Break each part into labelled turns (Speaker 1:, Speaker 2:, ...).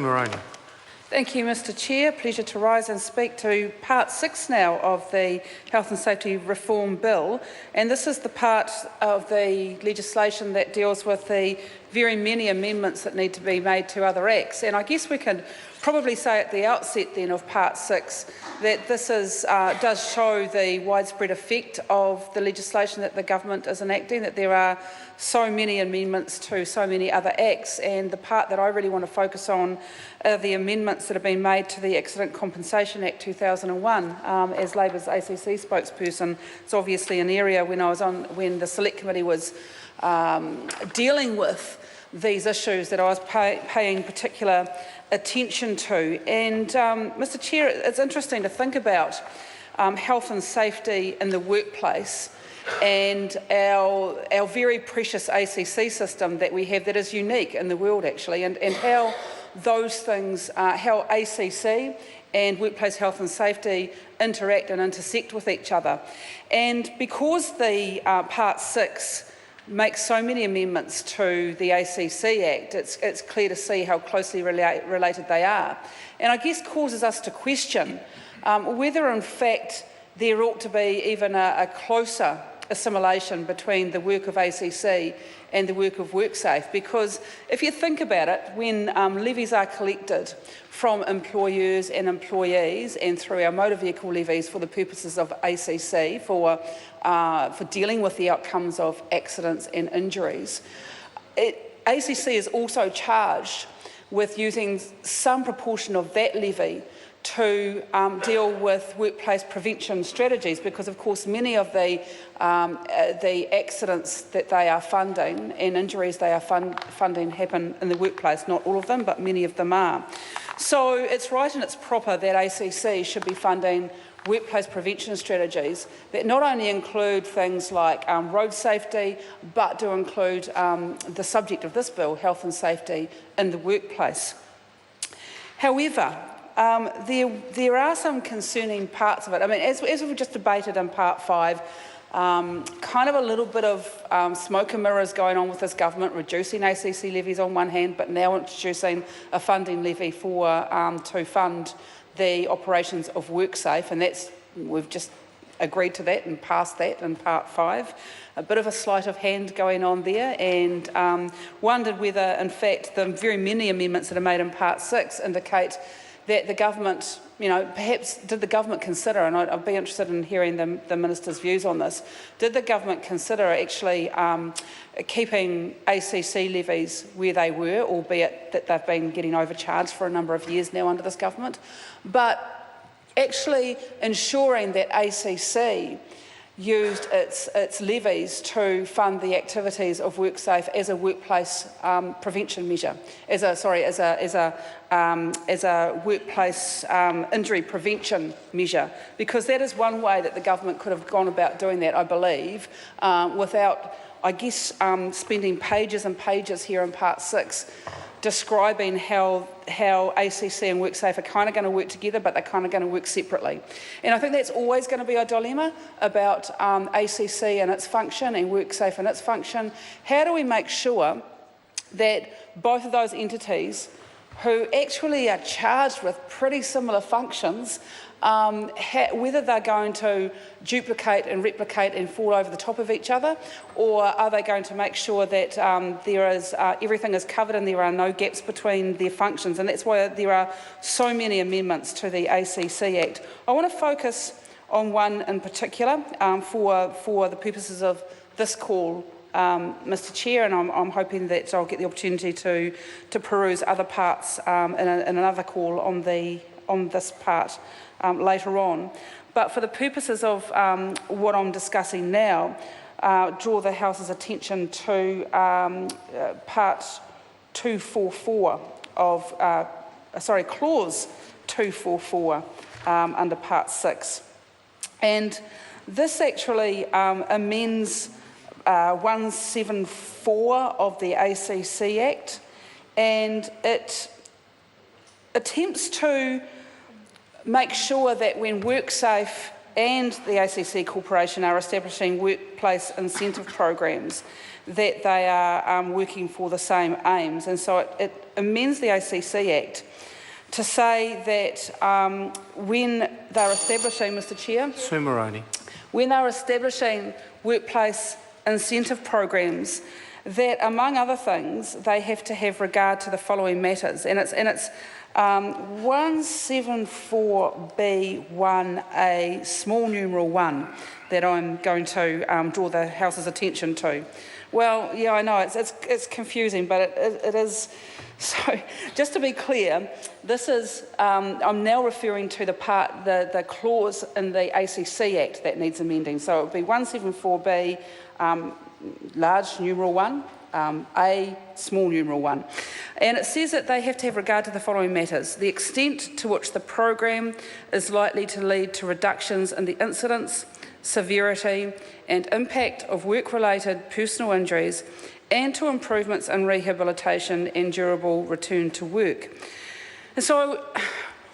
Speaker 1: Moroney.
Speaker 2: Thank you, Mr Chair. Pleasure to rise and speak to Part 6 now of the Health and Safety Reform Bill. And this is the part of the legislation that deals with the very many amendments that need to be made to other acts. And I guess we can probably say at the outset then of Part 6 that this does show the widespread effect of the legislation that the government is enacting, that there are so many amendments to so many other acts, and the part that I really want to focus on are the amendments that have been made to the Accident Compensation Act 2001. As Labor's ACC spokesperson, it's obviously an area when the Select Committee was dealing with these issues that I was paying particular attention to. And Mr Chair, it's interesting to think about health and safety in the workplace and our very precious ACC system that we have that is unique in the world actually, and how those things, how ACC and workplace health and safety interact and intersect with each other. And because the Part 6 makes so many amendments to the ACC Act, it's clear to see how closely related they are. And I guess causes us to question whether in fact there ought to be even a closer assimilation between the work of ACC and the work of WorkSafe, because if you think about it, when levies are collected from employers and employees and through our motor vehicle levies for the purposes of ACC, for dealing with the outcomes of accidents and injuries, ACC is also charged with using some proportion of that levy to deal with workplace prevention strategies, because of course many of the accidents that they are funding and injuries they are funding happen in the workplace. Not all of them, but many of them are. So it's right and it's proper that ACC should be funding workplace prevention strategies that not only include things like road safety, but do include the subject of this bill, health and safety in the workplace. However, there are some concerning parts of it. I mean, as we've just debated in Part 5, kind of a little bit of smoke and mirrors going on with this government, reducing ACC levies on one hand, but now introducing a funding levy to fund the operations of WorkSafe, and we've just agreed to that and passed that in Part 5. A bit of a sleight of hand going on there, and wondered whether, in fact, the very many amendments that are made in Part 6 indicate that the government, perhaps did the government consider, and I'd be interested in hearing the Minister's views on this, did the government consider actually keeping ACC levies where they were, albeit that they've been getting overcharged for a number of years now under this government, but actually ensuring that ACC used its levies to fund the activities of WorkSafe as a workplace prevention measure, as a workplace injury prevention measure, because that is one way that the government could have gone about doing that, I believe, without, I guess, spending pages and pages here in Part 6 describing how ACC and WorkSafe are kind of going to work together, but they're kind of going to work separately. And I think that's always going to be our dilemma about ACC and its function and WorkSafe and its function. How do we make sure that both of those entities, who actually are charged with pretty similar functions, whether they're going to duplicate and replicate and fall over the top of each other, or are they going to make sure that everything is covered and there are no gaps between their functions? And that's why there are so many amendments to the ACC Act. I want to focus on one in particular for the purposes of this call, Mr Chair, and I'm hoping that I'll get the opportunity to peruse other parts in another call on this part later on. But for the purposes of what I'm discussing now, draw the House's attention to Part 244 of, Clause 244 under Part 6. And this actually amends 174 of the ACC Act, and it attempts to make sure that when WorkSafe and the ACC Corporation are establishing workplace incentive programs that they are working for the same aims. And so it amends the ACC Act to say that when they're establishing, Mr Chair,
Speaker 1: Sue Moroney.
Speaker 2: when they're establishing workplace incentive programs, that among other things, they have to have regard to the following matters. And it's 174B1A small numeral 1 that I'm going to draw the House's attention to. Well, yeah, I know it's confusing, but it is. So, just to be clear, this is I'm now referring to the clause in the ACC Act that needs amending. So it would be 174B large numeral 1. A small numeral 1. And it says that they have to have regard to the following matters: the extent to which the program is likely to lead to reductions in the incidence, severity and impact of work-related personal injuries, and to improvements in rehabilitation and durable return to work. And so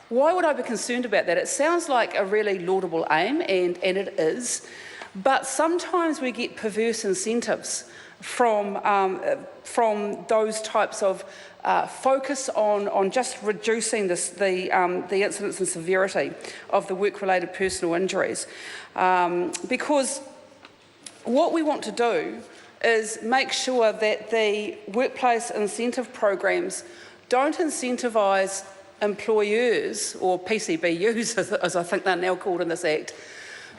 Speaker 2: why would I be concerned about that? It sounds like a really laudable aim, and it is, but sometimes we get perverse incentives from those types of focus on just reducing the incidence and severity of the work-related personal injuries. Because what we want to do is make sure that the workplace incentive programs don't incentivise employers, or PCBUs as I think they're now called in this Act,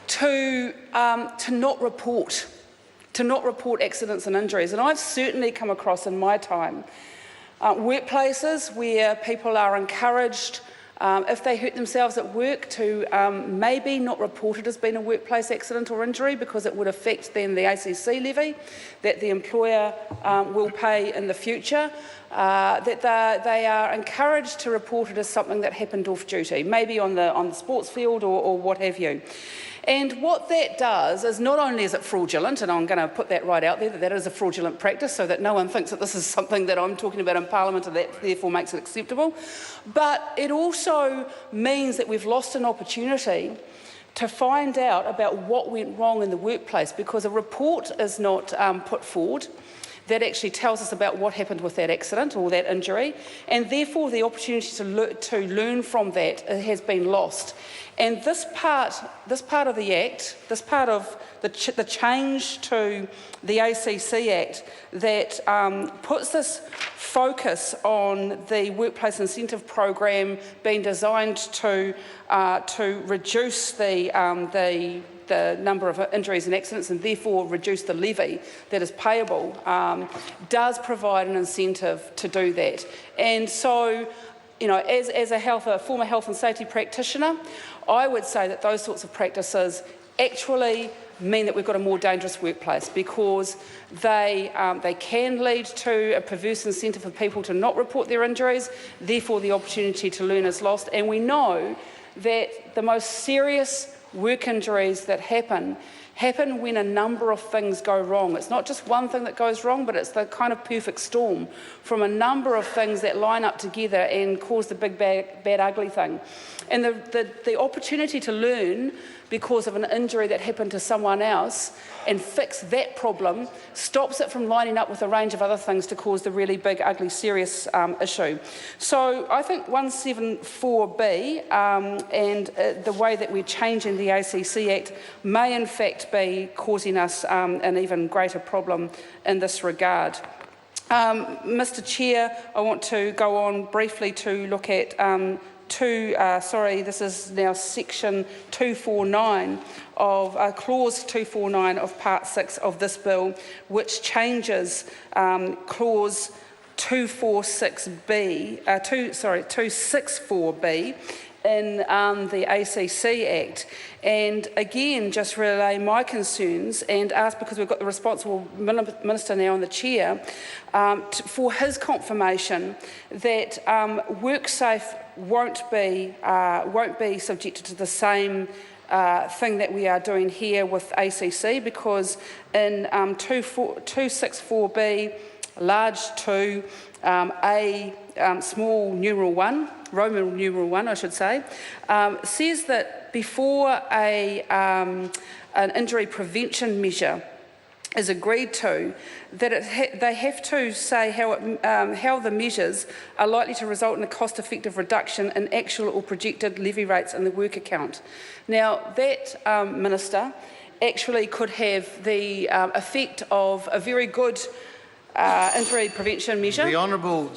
Speaker 2: to not report accidents and injuries. And I've certainly come across in my time workplaces where people are encouraged, if they hurt themselves at work, to maybe not report it as being a workplace accident or injury, because it would affect then the ACC levy that the employer will pay in the future. That they are encouraged to report it as something that happened off duty, maybe on the sports field or what have you. And what that does is, not only is it fraudulent, and I'm going to put that right out there, that is a fraudulent practice, so that no one thinks that this is something that I'm talking about in Parliament and that therefore makes it acceptable, but it also means that we've lost an opportunity to find out about what went wrong in the workplace, because a report is not put forward that actually tells us about what happened with that accident or that injury, and therefore the opportunity to learn from that has been lost. And this part of the Act, this part of the change to the ACC Act that puts this focus on the workplace incentive program being designed to reduce the number of injuries and accidents, and therefore reduce the levy that is payable, does provide an incentive to do that. And so, you know, as a former health and safety practitioner, I would say that those sorts of practices actually mean that we've got a more dangerous workplace, because they can lead to a perverse incentive for people to not report their injuries, therefore the opportunity to learn is lost. And we know that the most serious work injuries that happen when a number of things go wrong. It's not just one thing that goes wrong, but it's the kind of perfect storm from a number of things that line up together and cause the big, bad ugly thing. And the opportunity to learn because of an injury that happened to someone else and fix that problem stops it from lining up with a range of other things to cause the really big, ugly, serious issue. So I think 174B and the way that we're changing the ACC Act may in fact be causing us an even greater problem in this regard. Mr Chair, I want to go on briefly to look at this is now section 249 of clause 249 of part 6 of this bill, which changes clause 264B in the ACC Act. And again, just relay my concerns and ask, because we've got the responsible minister now in the chair, for his confirmation that WorkSafe won't be subjected to the same thing that we are doing here with ACC, because in 264B large 2 small numeral 1, Roman numeral 1, I should say, says that before an injury prevention measure is agreed to, that they have to say how the measures are likely to result in a cost-effective reduction in actual or projected levy rates in the work account. Now, that, Minister, actually could have the effect of a very good injury prevention measure.
Speaker 1: The Honourable